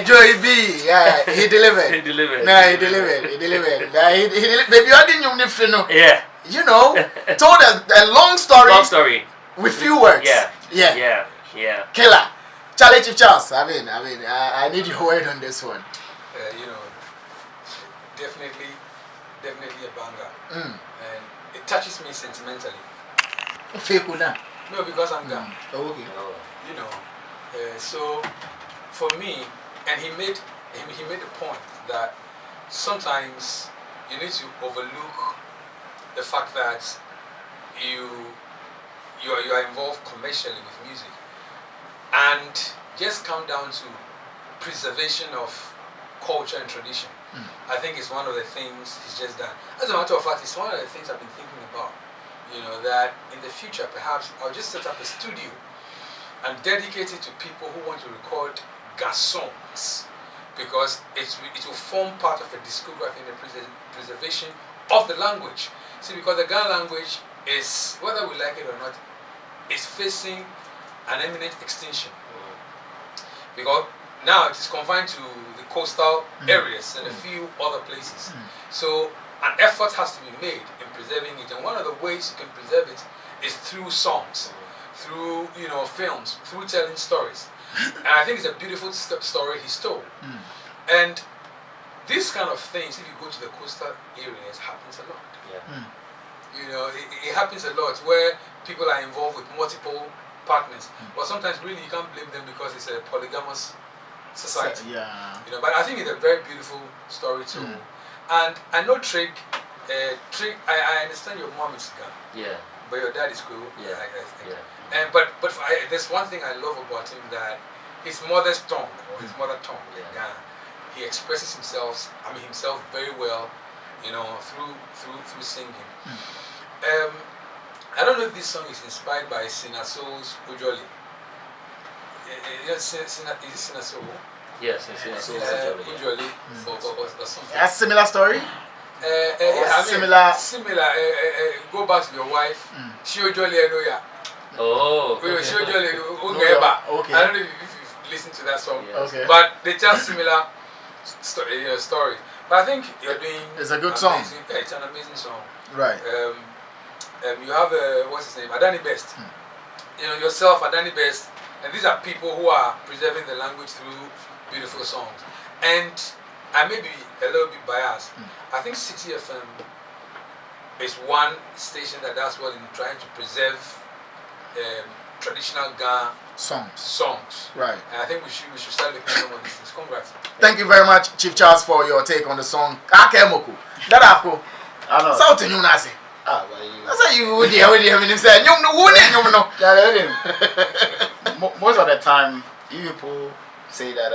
Joey B. Yeah, he delivered. He delivered. No, he delivered. He delivered. Baby, I didn't know. Yeah. You know, told a long story. Long story. With few words. Yeah. Killer. Charlie Chief Charles. I need your word on this one. You know, definitely a banger. And it touches me sentimentally. Fake or not? No, because I'm gone. Oh, okay. You know, so for me, and he made the point that sometimes you need to overlook the fact that you are involved commercially with music, and just come down to preservation of culture and tradition. I think it's one of the things he's just done. As a matter of fact, it's one of the things I've been thinking about. You know, that in the future perhaps I'll just set up a studio and dedicate it to people who want to record songs, because it will form part of a discography in the preservation of the language. See, because the Ghana language is, whether we like it or not, is facing an imminent extinction. Because now it is confined to the coastal areas and a few other places. So an effort has to be made in preserving it, and one of the ways you can preserve it is through songs, through films, through telling stories. And I think it's a beautiful story he's told. And these kind of things, if you go to the coastal areas, happens a lot. You know, it happens a lot where people are involved with multiple partners, but sometimes really you can't blame them because it's a polygamous society. You know, but I think it's a very beautiful story too. And I know Trig, I understand your mom is Ghana, but your dad is cool. And but there's one thing I love about him, that his mother's tongue, or his mother tongue, he expresses himself very well, you know, through singing. I don't know if this song is inspired by Sinaso's Ujoli. Is it Sinaso? Yes, it's Ujoli or something. A similar story? Similar. Go back to your wife. She Ujoli Enoya. Oh. She Ujoli Ungeba. Okay. I don't know if you've listened to that song. Okay. But they tell similar stories. But I think you're doing. It's a good song. It's an amazing song. Right. You have what's his name? Adani Best. You know, yourself, Adani Best, and these are people who are preserving the language through beautiful songs. And I may be a little bit biased. I think City FM is one station that does well in trying to preserve traditional Ghana songs. Right. And I think we should start looking at some of these things. Congrats. Thank you very much, Chief Charles, for your take on the song. Akemoku. That afko. I know. South in Nasi. Ah, well, you. That's how you would hear him say, "You know, Most of the time, you people say that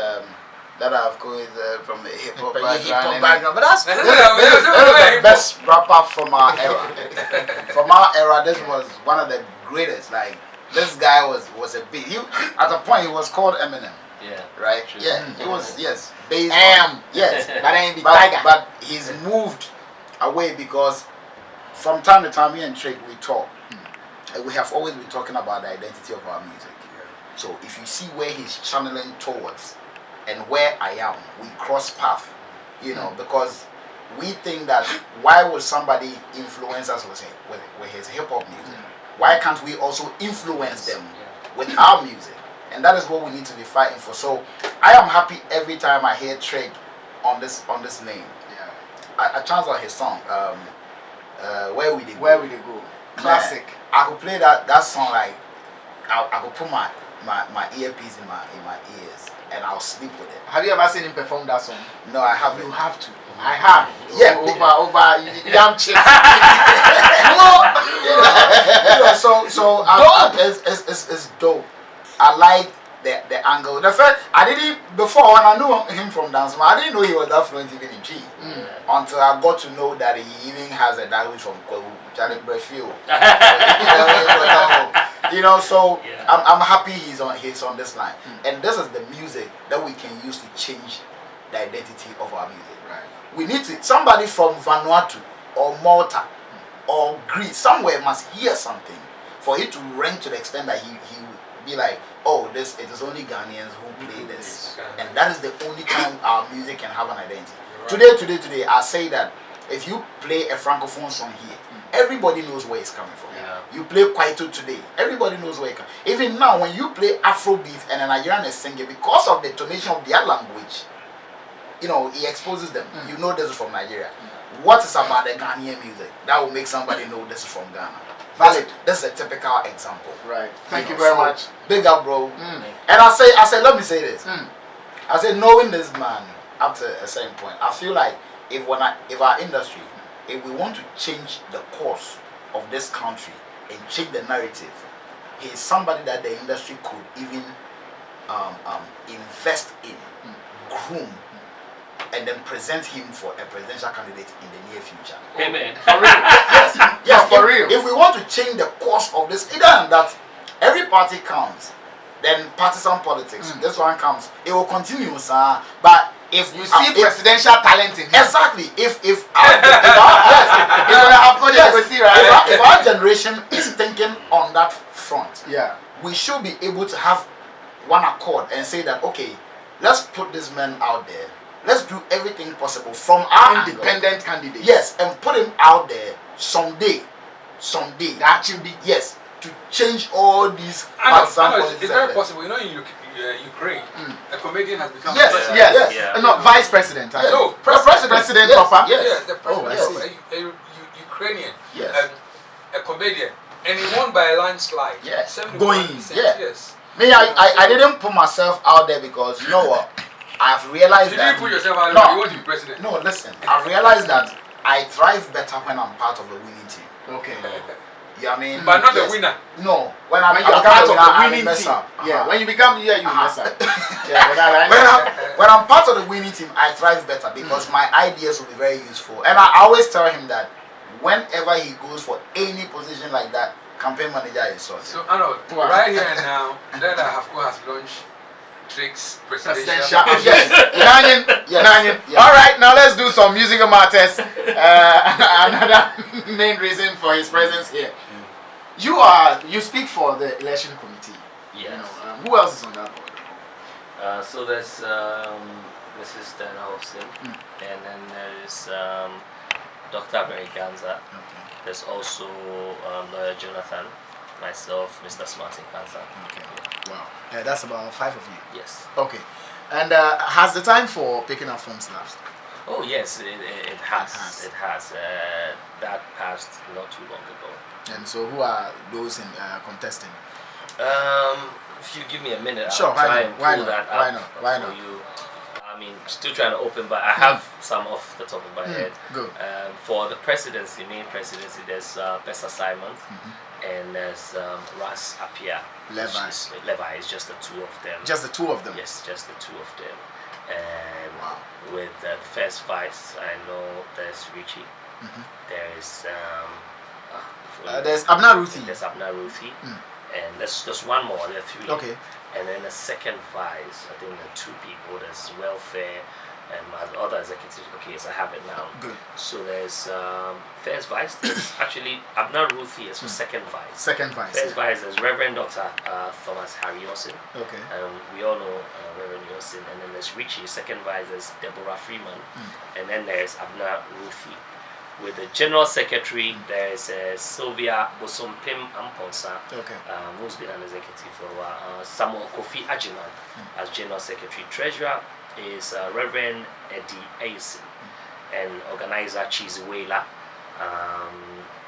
I've got from the hip hop background, but that's this is the best rapper from our era. From our era, this was one of the greatest. Like, this guy was a big. At a point, he was called Eminem. Yeah. Right. Yeah. He was based on yes. But I ain't be tiger. But he's moved away because from time to time, me and Trig, we talk. We have always been talking about the identity of our music. So if you see where he's channeling towards and where I am, we cross path, you know, because we think that why would somebody influence us with his hip hop music? Why can't we also influence them with our music? And that is what we need to be fighting for. So I am happy every time I hear Trig on this name. I chance out his song. Where Will They Go? Where Will They Go? Classic. Man, I could play that song like I could put my earpiece in my ears and I'll sleep with it. Have you ever seen him perform that song? No, I haven't. You have to. I have. Yeah, over damn chicks. So it's dope. I like the angle. The fact I didn't before when I knew him from dance, I didn't know he was that fluent even in G. Until I got to know that he even has a language from Kwewu, Charlie Brefield. You know, so I'm happy he's on this line. And this is the music that we can use to change the identity of our music. Right. We need to somebody from Vanuatu or Malta or Greece somewhere must hear something for it to ring to the extent that he would be like, oh, it is only Ghanaians who play this, and That is the only time our music can have an identity. Right. Today, I say that if you play a francophone song here, everybody knows where it's coming from. Yeah. You play Kwaito today, everybody knows where it comes. Even now, when you play Afrobeat and a Nigerian is singing, because of the tonation of their language, you know, he exposes them. You know this is from Nigeria. What is about the Ghanaian music that will make somebody know this is from Ghana? Valid. This is a typical example. Right. Thank you know, very so, much. Big up, bro. And I say, let me say this. I say, knowing this man up to a certain point, I feel like if our industry, if we want to change the course of this country and change the narrative, he is somebody that the industry could even invest in, groom, and then present him for a presidential candidate in the near future. Amen. For real. Yes, for real. If we want to change the course of this, either that every party counts, then partisan politics, this one comes, it will continue, sir. But if You see presidential talent in him. exactly, if our generation is thinking on that front, Yeah. we should be able to have one accord and say that, okay, let's put this man out there. Let's do everything possible from our Independent candidate. yes, and put him out there someday. That should be. Yes, to change all these I partisan know, politics. it's very possible. You know, in Ukraine, a comedian has become Yes, president. yes. Yeah. No, vice president. Yes. No, President yes, proper. yes. Yes, the president I of see. a Ukrainian, Yes. a comedian, and he won by a landslide. Yes. 71%. Going, yeah. Yes. Me, I didn't put myself out there because you know what? I've realized You that. didn't put yourself out No. there. You want to be president. No, listen. I've realized that I thrive better when I'm part of the winning team. Okay. You know what I mean? But not Yes. the winner. No, When you are part of the winning team. Yeah. When you become you mess up. Yeah. When I'm part of the winning team, I thrive better because my ideas will be very useful. And I always tell him that whenever he goes for any position like that, campaign manager is sorted. So, Arnold, Wow. right here and now, that has launched Tricks Presidential. presidential. Yes. Yes. All right, now let's do some musical matters. Another main reason for his presence here. You speak for the election committee. Yes. You know, who else is on that board? So there's Mrs. Dana Hobson, and then there's Dr. Americanza. Okay. There's also Lawyer Jonathan, myself, Mr. Smartin Kansa. Okay. Wow. Yeah, that's about 5 of you. Yes. Okay. And has the time for picking up forms lapsed? Oh yes, it has. has. It has. That passed not too long ago. And so who are those contesting? If you give me a minute, Sure, I'll why try not? and Why pull not? that Why up not? Why for not? you. I mean, still trying to open, but I have some off the top of my head. Good. For the presidency, main presidency, there's Pesa Simon and there's Ras Apia. Levi is just the two of them. Just the two of them? Yes, just the two of them. And Wow. with the first vice, I know there's Richie. There is There's Abna Ruthi. there's Abna Ruthi, and there's just one more. There are 3. Okay. And then the second vice, I think there are 2 people. There's welfare and my other executive. Okay, so I have it now. Good. So there's first vice. There's actually Abna Ruthi is for second vice. Second vice. First vice is Reverend Dr. Thomas Harry Yosin. Okay. We all know Reverend Yosin. And then there's Richie. Second vice is Deborah Freeman. And then there's Abna Ruthi. With the General Secretary, there is Sylvia Bosompim Amponsa, Okay. who's been an executive for a while. Samuel Kofi Ajiman as General Secretary. Treasurer is Reverend Eddie Ayson, and organizer Chizuela.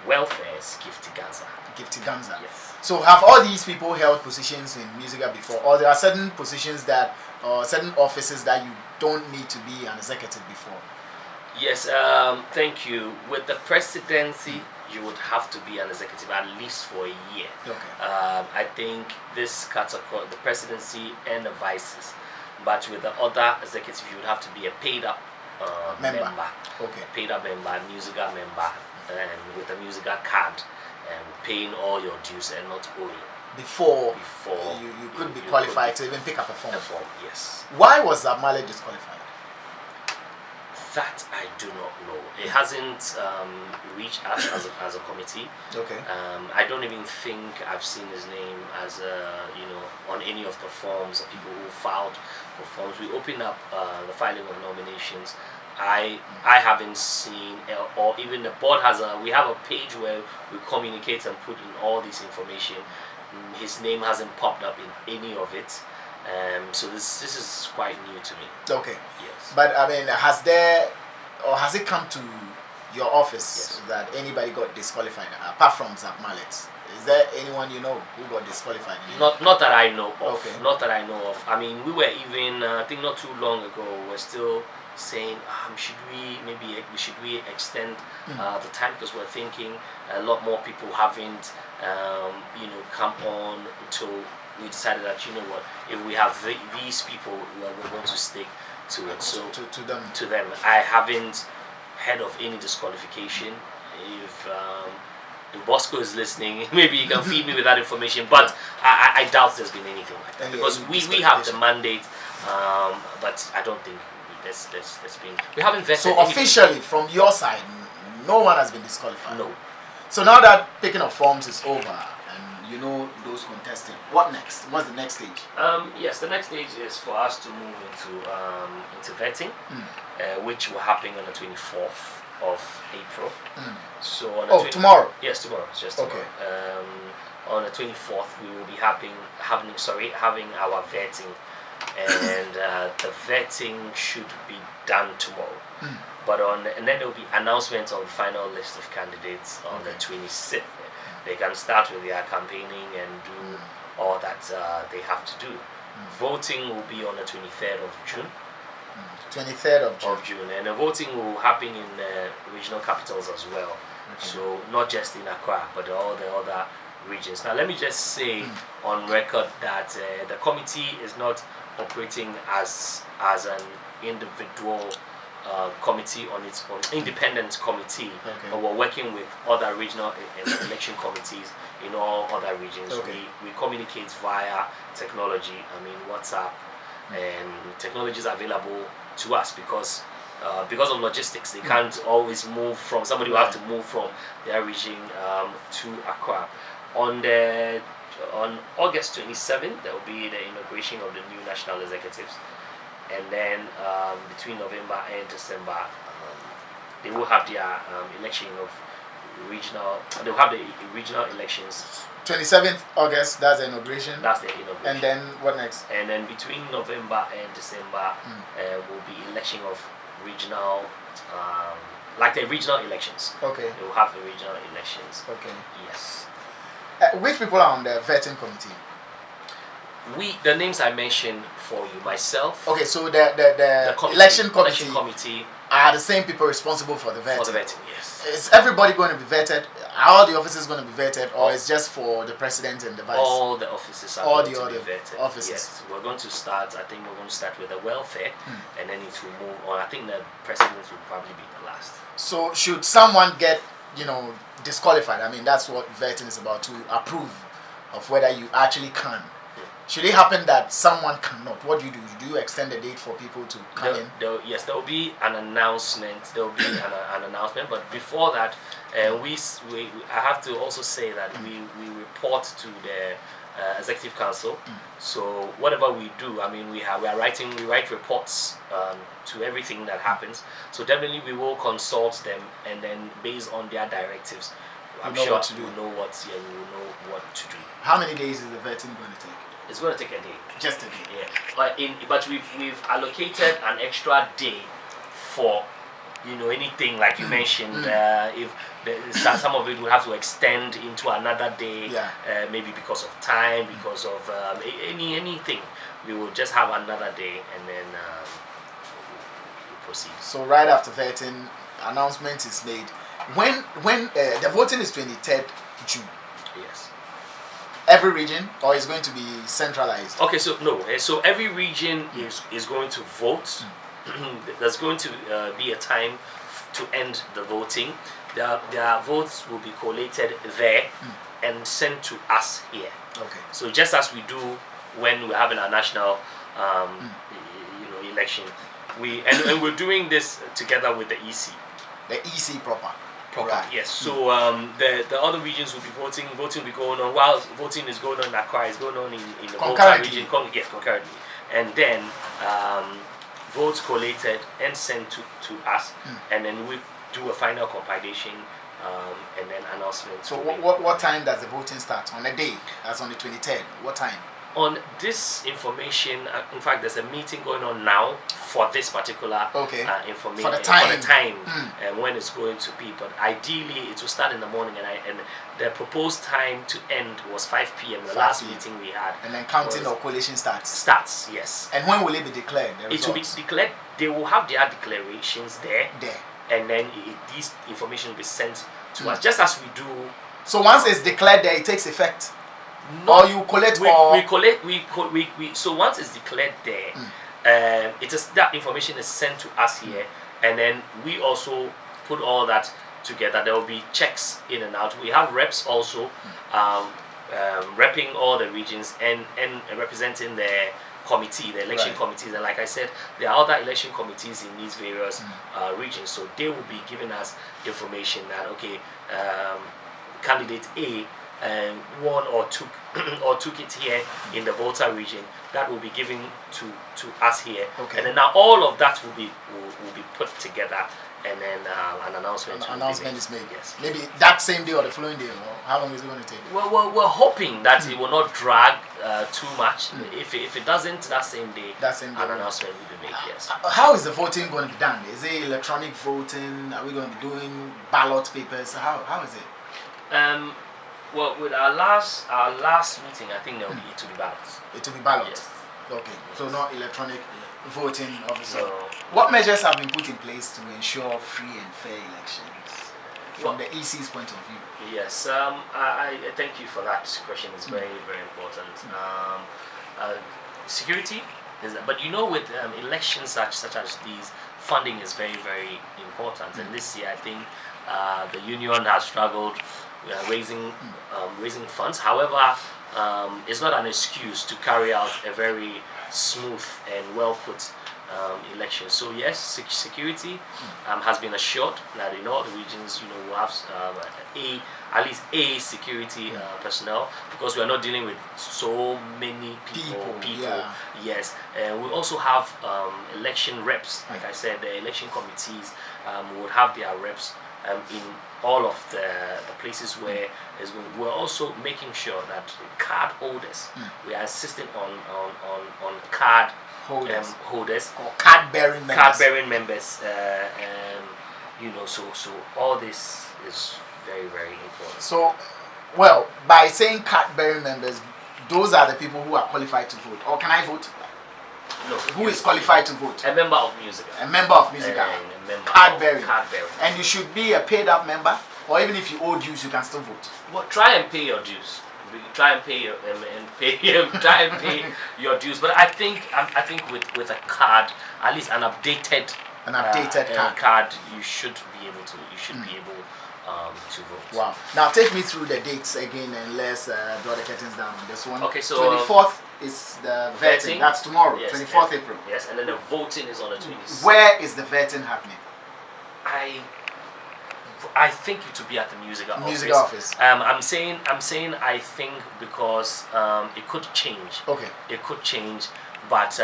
Welfare is Gifty Ganza. Gifty Ganza. Yes. So have all these people held positions in Musiga before, or there are certain positions that, or certain offices that you don't need to be an executive before? Yes, thank you. With the presidency, you would have to be an executive at least for a year. Okay. I think this cuts across the presidency and the vices. But with the other executive, you would have to be a paid up member. Okay. Paid up member, Musiga member, and with a Musiga card, and paying all your dues and not owing. Before you could be qualified to even pick up a form. A form, yes. Why was Zamale disqualified? That I do not know. It hasn't reached us as a committee. Okay. I don't even think I've seen his name as on any of the forms of people who filed for forms. We open up the filing of nominations. I haven't seen, or even the board we have a page where we communicate and put in all this information. His name hasn't popped up in any of it. So this is quite new to me. Okay. Yes. But I mean, has it come to your office that anybody got disqualified apart from Zap Mallet? Is there anyone you know who got disqualified? Not that I know of. Okay. Not that I know of. I mean, we were even I think not too long ago we're still saying should we extend the time, because we're thinking a lot more people haven't come on until we decided that if we have these people, we're going to stick to it. So to them. I haven't heard of any disqualification. If Bosco is listening, maybe he can feed me with that information, but I doubt there's been anything like that, because we have the mandate, but I don't think there's been, we haven't vetted. So officially from your side, no one has been disqualified? No. So now that picking of forms is over and those contesting, what next? What's the next stage? Yes, the next stage is for us to move into vetting, which will happen on the 24th of April. So on tomorrow? Yes, tomorrow. It's just tomorrow. Okay. On the 24th, we will be having our vetting, and the vetting should be done tomorrow. But and then there will be announcement of the final list of candidates on the 26th. They can start with their campaigning and do all that they have to do. Voting will be on the 23rd of June. 23rd of June, and the voting will happen in regional capitals as well. Okay. So not just in Accra, but all the other regions. Now let me just say on record that the committee is not operating as an individual committee on its own, independent committee, but we're working with other regional election committees in all other regions. We communicate via technology. I mean WhatsApp, and technology is available to us because of logistics. They can't always move from, somebody will have to move from their region to Accra. On August 27th, there will be the inauguration of the new national executives, and then between November and December, they will have their election of regional. They will have the regional elections. 27th August, that's the inauguration. That's the inauguration. And then what next? And then between November and December, will be election of regional, like the regional elections. Okay. They will have the regional elections. Okay. Yes. Which people are on the vetting committee? The names I mentioned for you, myself. Okay, so the election committee are the same people responsible for the vetting. For the vetting, yes. Is everybody going to be vetted? Are all the offices going to be vetted, or is just for the president and the vice? All the offices are going to be vetted. Offices. Yes, we're going to start. I think we're going to start with the welfare, and then it will move on. I think the president will probably be the last. So should someone get disqualified? I mean, that's what vetting is about, to approve of whether you actually can. Should it happen that someone cannot, what do you do? Do you extend the date for people to come in? Yes, there will be an announcement. There will be an announcement, but before that, I have to also say that we report to the executive council. So whatever we do, I mean, we write reports to everything that happens. So definitely we will consult them, and then based on their directives, I'm sure we will know what to do. How many days is the vetting going to take? It's going to take a day. Just a day. Yeah. But we've allocated an extra day for anything like you mentioned. If some of it will have to extend into another day, maybe because of time, because of anything, we will just have another day, and then we'll proceed. So right after vetting, announcement is made. When the voting is 23rd June. Yes. Every region, or is going to be centralized? Okay, so no. So every region is going to vote. There's going to be a time to end the voting. Their votes will be collated there and sent to us here. Okay. So just as we do when we're having our national election, and we're doing this together with the EC. The EC proper. Right. Yes. So the other regions will be voting. Voting will be going on while voting is going on in Accra. Is going on in the Volta region. Yes, concurrently. And then votes collated and sent to us, and then we do a final compilation and then announcement. So what time does the voting start? On a day? That's on the 23rd. What time? On this information, in fact, there's a meeting going on now for this particular information for the time, and when it's going to be. But ideally, it will start in the morning, and the proposed time to end was 5 p.m. The last meeting we had. And then counting or collation starts. Starts, yes. And when will it be declared? It will be declared. They will have their declarations there. And then this information will be sent to us, just as we do. So once it's declared there, it takes effect. Or you collect so once it's declared there, it is that information is sent to us here, and then we also put all that together. There will be checks in and out. We have reps also repping all the regions and representing the committee, the election committees, and like I said, there are other election committees in these various regions, so they will be giving us information that candidate A won or took it here in the Volta region. That will be given to us here, and then now all of that will be put together, and then an announcement. Is made. Yes. Maybe that same day or the following day. Or how long is it going to take? Well, we're hoping that it will not drag too much. If it doesn't, that same day an announcement will be made. Yes. How is the voting going to be done? Is it electronic voting? Are we going to be doing ballot papers? How is it? Well, with our last meeting, I think it will be ballots. It will be ballots. Yes. Okay. So not electronic voting, obviously. What measures have been put in place to ensure free and fair elections from the EC's point of view? Yes. I thank you for that question. It's very, very important. Security is, but with elections such as these, funding is very, very important. And this year, I think the union has struggled. We are raising funds. However, it's not an excuse to carry out a very smooth and well put election. So yes, security has been assured that in all the regions, we have at least a security personnel, because we are not dealing with so many people. Yes, and we also have election reps. Like I said, the election committees would have their reps in all of the places where it's going. We're also making sure that card holders, we are insisting on card holders or card bearing members. So all this is very, very important. So, by saying card bearing members, those are the people who are qualified to vote. Or can I vote? No. Who is qualified to vote? A member of Musiga. A member of Musiga. Card bearing. And you should be a paid up member, or even if you owe dues, you can still vote. Well, try and pay your dues. Try and pay your dues. But I think with a card, at least an updated card, you should be able to vote. Wow. Now take me through the dates again, and let's draw the curtains down on this one. Okay, so 24th is the vetting. That's tomorrow, yes, 24th April. Yes, and then the voting is on the 26th. Where is the vetting happening? I think it will be at the Musiga office. I'm saying I think because it could change. Okay. It could change, but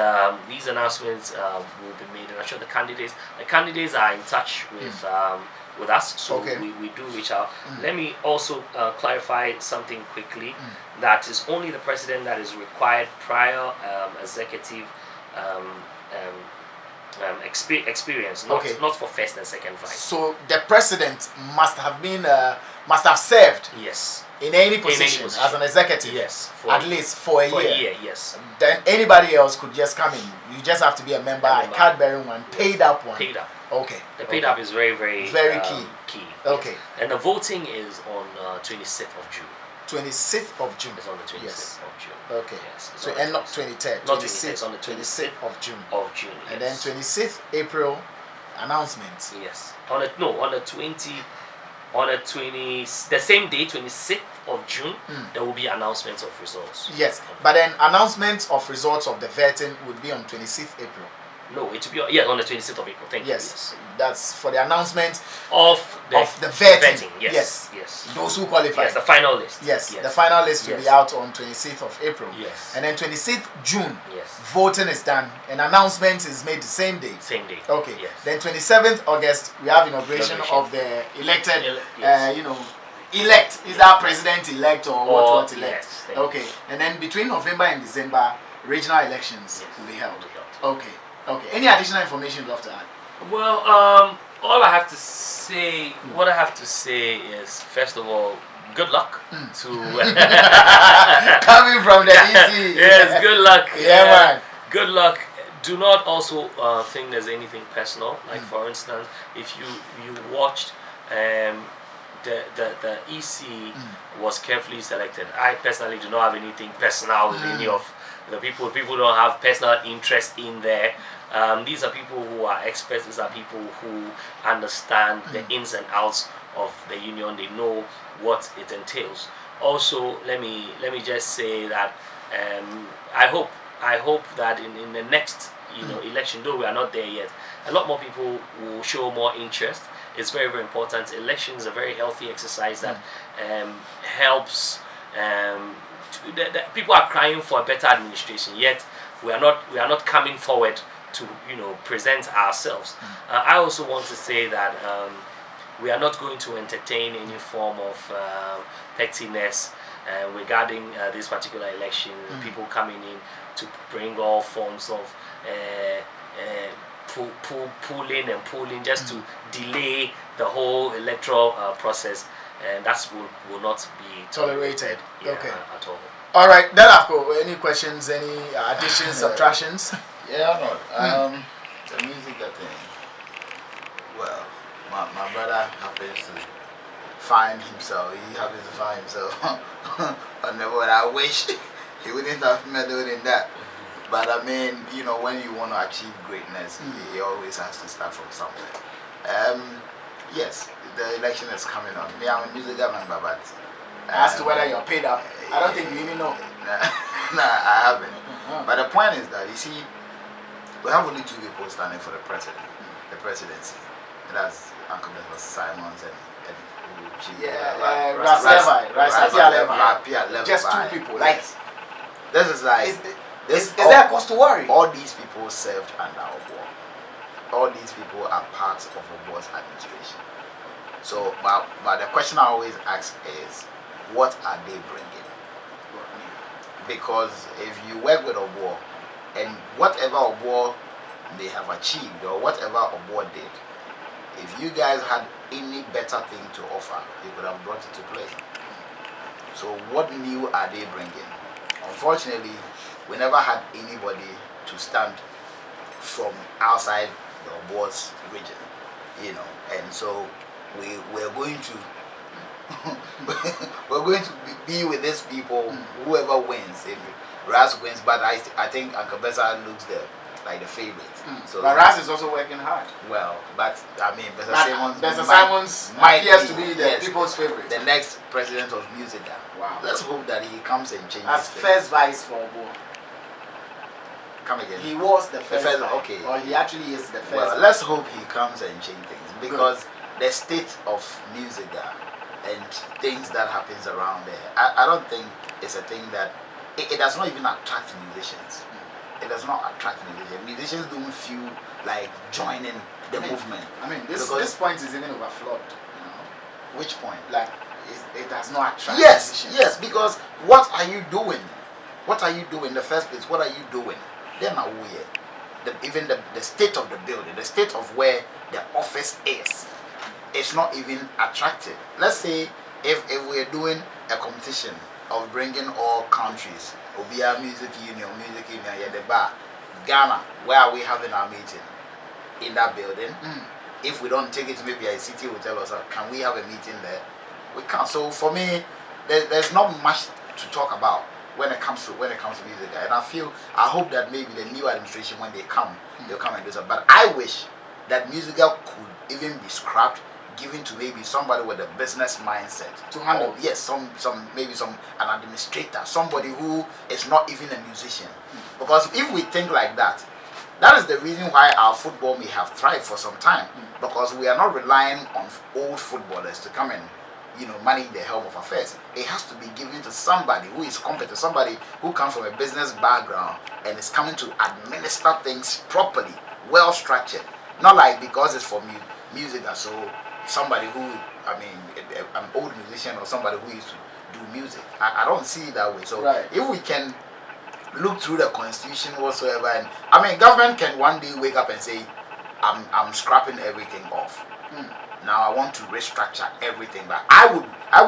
these announcements will be made, and I'm sure the candidates are in touch with us, so we do reach out. Let me also clarify something quickly. That is only the president that is required prior executive experience, not for first and second vice. So the president must have served in any position as an executive, at least for a year. Yes. Then anybody else could just come in. You just have to be a member, a card bearing one, paid up one. Paid up. Okay. The paid up is very, very key. Okay. And the voting is on 26th of June. 26th of June. It's on the 26th of June. Okay. Yes. So and not 23rd. Not 26th. It's on the 26th of June. And yes. then 26th April announcement. Yes. The same day, 26th of June, there will be announcements of results. Yes, but then announcements of results of the vetting would be on 26th April. No, it will be on the 26th of April. Thank you. Yes, that's for the announcement Of the vetting. Yes. Yes. Those who qualify. Yes, the final list. Yes, the final list will be Yes. out on 26th of April. Yes. And then 26th June, Yes. voting is done. An announcement is made the same day. Same day. Okay. Yes. Then 27th August, we have inauguration Inauguration. of the elected, Yes. elect. Is that president-elect or what elect? Yes, thank you. Okay. And then between November and December, regional elections will be held. Okay. Okay. Any additional information you'd love to add? Well, all I have to say, what I have to say is, first of all, good luck to. Coming from the EC. Yes, good luck. Yeah, man. Good luck. Do not also think there's anything personal. Like for instance, if you watched the EC was carefully selected. I personally do not have anything personal with any of the people. People don't have personal interest in there. These are people who are experts. These are people who understand the ins and outs of the union. They know what it entails. Also, let me just say that I hope that in the next election, though we are not there yet, a lot more people will show more interest. It's very, very important. Election is a very healthy exercise that helps. People are crying for a better administration, yet we are not coming forward to present ourselves. I also want to say that we are not going to entertain any form of pettiness regarding this particular election. People coming in to bring all forms of pulling just to delay the whole electoral process, and that will not be Tolerated. Okay. At all. All right. Then any questions? Any additions, subtractions? Yeah, no. The Musiga thing. Well, my brother happens to find himself. He happens to find himself on the board. I wish he wouldn't have meddled in that. But I mean, when you want to achieve greatness, it always has to start from somewhere. Yes, the election is coming on. Me, I'm a Musiga member, but As to whether you're paid up, I don't think you even know. Nah, I haven't. But the point is that, you see, we have only two people standing for the presidency. That's Uncle Simons and Just two people. Like, this is like, is there a cause to worry? All these people served under Obuo. All these people are part of Obuo's administration. So, but the question I always ask is, what are they bringing? Because if you work with Obuo, and whatever Obuo they have achieved or whatever Obuo did, if you guys had any better thing to offer, you could have brought it to play. So what new are they bringing? Unfortunately, we never had anybody to stand from outside the Obuo's region, and so we're going to we're going to be with these people. Whoever wins, if Ras wins, but I think Uncle Besa looks the favorite. So, but Ras is also working hard. Well, but I mean, Besa Simons appears to be the people's favorite. The next president of Musiga. Wow. Let's hope that he comes and changes. As first vice for Obuo. Come again. He was the first vice. Okay. Or he actually is the first. Well, let's hope he comes and change things, because the state of Musiga and things that happens around there, I don't think it's a thing that it does not even attract musicians. It does not attract musicians. Musicians don't feel like joining the movement. I mean, this point is even overflowed. Which point? Like, it does not attract musicians. musicians. Because what are you doing? What are you doing in the first place? What are you doing? Then are we even the state of the building, the state of where the office is, it's not even attractive. Let's say if we're doing a competition of bringing all countries, Obia Music Union, yeah, the bar, Ghana, where are we having our meeting? In that building. If we don't take it to maybe a city hotel or something, can we have a meeting there? We can't. So for me, there's not much to talk about when it comes to music. And I hope that maybe the new administration, when they come, they'll come and do something. But I wish that Musiga could even be scrapped, given to maybe somebody with a business mindset to handle. Yes, an administrator, somebody who is not even a musician. Because if we think like that, that is the reason why our football may have thrived for some time, because we are not relying on old footballers to come and manage the helm of affairs. It has to be given to somebody who is competent, somebody who comes from a business background and is coming to administer things properly, well structured. Not like because it's for Musiga, so somebody who, an old musician or somebody who used to do music. I don't see it that way. So if we can look through the constitution whatsoever, and government can one day wake up and say, I'm scrapping everything off. Now I want to restructure everything, but I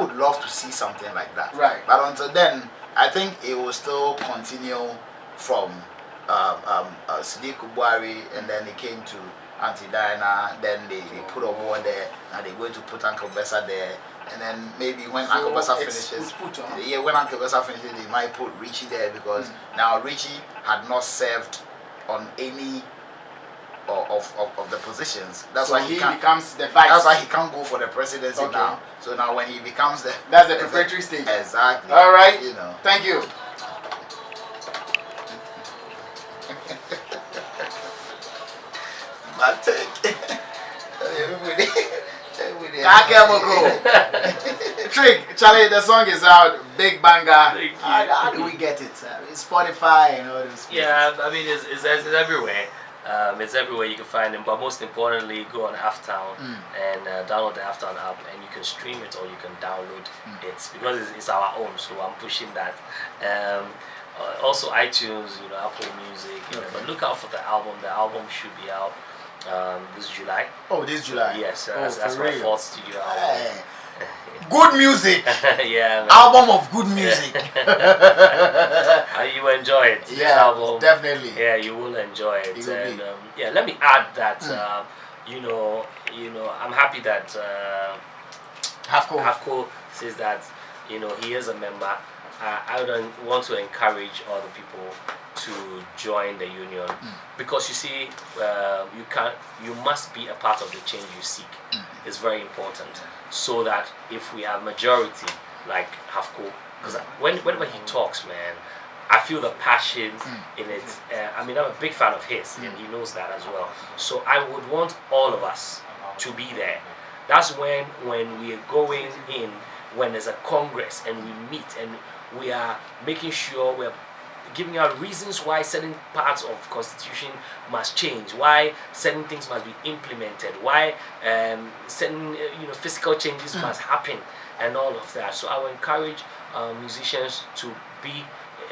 would love to see something like that. Right. But until then, I think it will still continue from Sadiq Buhari, and then it came to Auntie Diana, then they put a war there, and they're going to put Uncle Bessa there, and then maybe when Uncle Bessa finishes, when Uncle Bessa finishes, they might put Richie there, because now Richie had not served on any of the positions. That's why he becomes the vice. That's why he can't go for the presidency now. So now when he becomes that's the preparatory stage. Exactly. All right. Thank you. My take. Trig, Charlie, the song is out. Big banger. How do we get it? It's Spotify and all those. Yeah, it's everywhere. It's everywhere you can find them, but most importantly, go on Halftown and download the Halftown app, and you can stream it or you can download it, because it's our own. So I'm pushing that. Also iTunes, Apple Music. But look out for the album. The album should be out this July. Oh, this July. Yes, that's my fourth studio album. Hey. Good music. Yeah, man. Album of good music. You will enjoy it. This Yeah, album, definitely. Yeah, you will enjoy it. It will be. Yeah, let me add that I'm happy that Hafco says that he is a member. I would want to encourage other people to join the union, because you see, you must be a part of the change you seek. It's very important, so that if we have majority like Hafco, because whenever he talks, man, I feel the passion in it. I'm a big fan of his, and he knows that as well. So I would want all of us to be there. That's when we are going in, when there's a congress and we meet and we are making sure we're giving out reasons why certain parts of constitution must change, why certain things must be implemented, why certain physical changes must happen, and all of that. So I will encourage musicians to be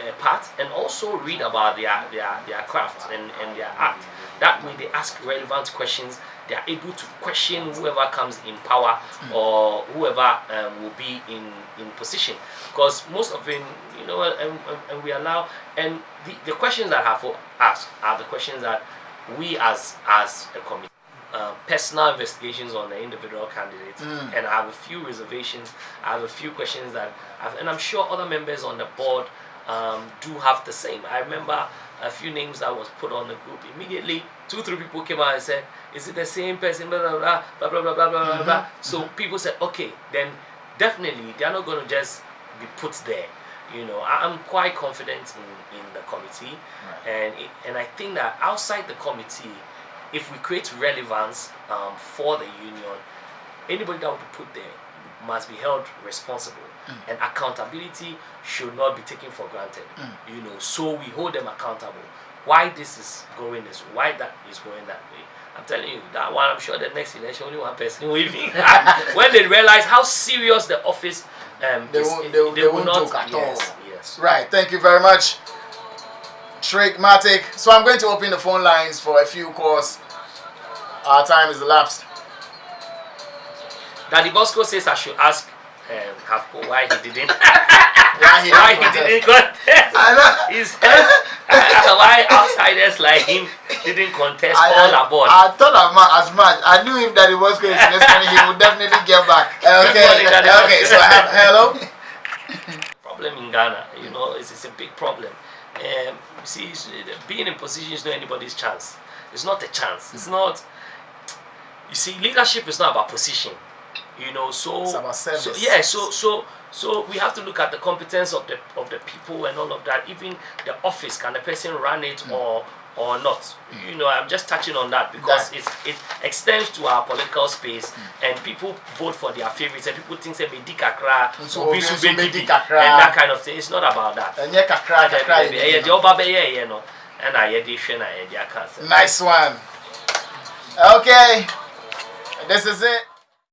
a part, and also read about their craft and their art. That way they ask relevant questions. They are able to question whoever comes in power or whoever will be in position. Because most of it, and we allow, and the questions that have asked are the questions that we as a committee, personal investigations on the individual candidates, and I have a few reservations. I have a few questions and I'm sure other members on the board do have the same. I remember a few names that was put on the group. Immediately 2-3 people came out and said, is it the same person, blah blah blah blah blah blah blah blah blah. So people said, okay, then definitely they're not going to just be put there. I'm quite confident in the committee, and I think that outside the committee, if we create relevance for the union, anybody that will be put there must be held responsible, and accountability should not be taken for granted. So we hold them accountable. Why this is going this way, why that is going that way. I'm telling you, that one, I'm sure the next election only one person will be. When they realize how serious the office they won't joke at all. Yes. Right, thank you very much, Trigmatic. So I'm going to open the phone lines for a few calls. Our time is elapsed. Daddy Bosco says I should ask Hafco why he didn't. Why he didn't contest. He said why outsiders like him didn't contest all aboard. I thought as much. I knew if Daddy was going to he would definitely get back. Okay, so I have hello. Problem in Ghana, it's a big problem. See, being in position is not anybody's chance. It's not a chance. It's not. You see, leadership is not about position. So it's about service. So we have to look at the competence of the people and all of that. Even the office, can the person run it, or or not. You know, I'm just touching on that because it extends to our political space, and people vote for their favorites, and people think say Medi Kakra, So and Medi Kakra, and that kind of thing. It's not about that. And yeah, Kakra, nice one. Okay, this is it.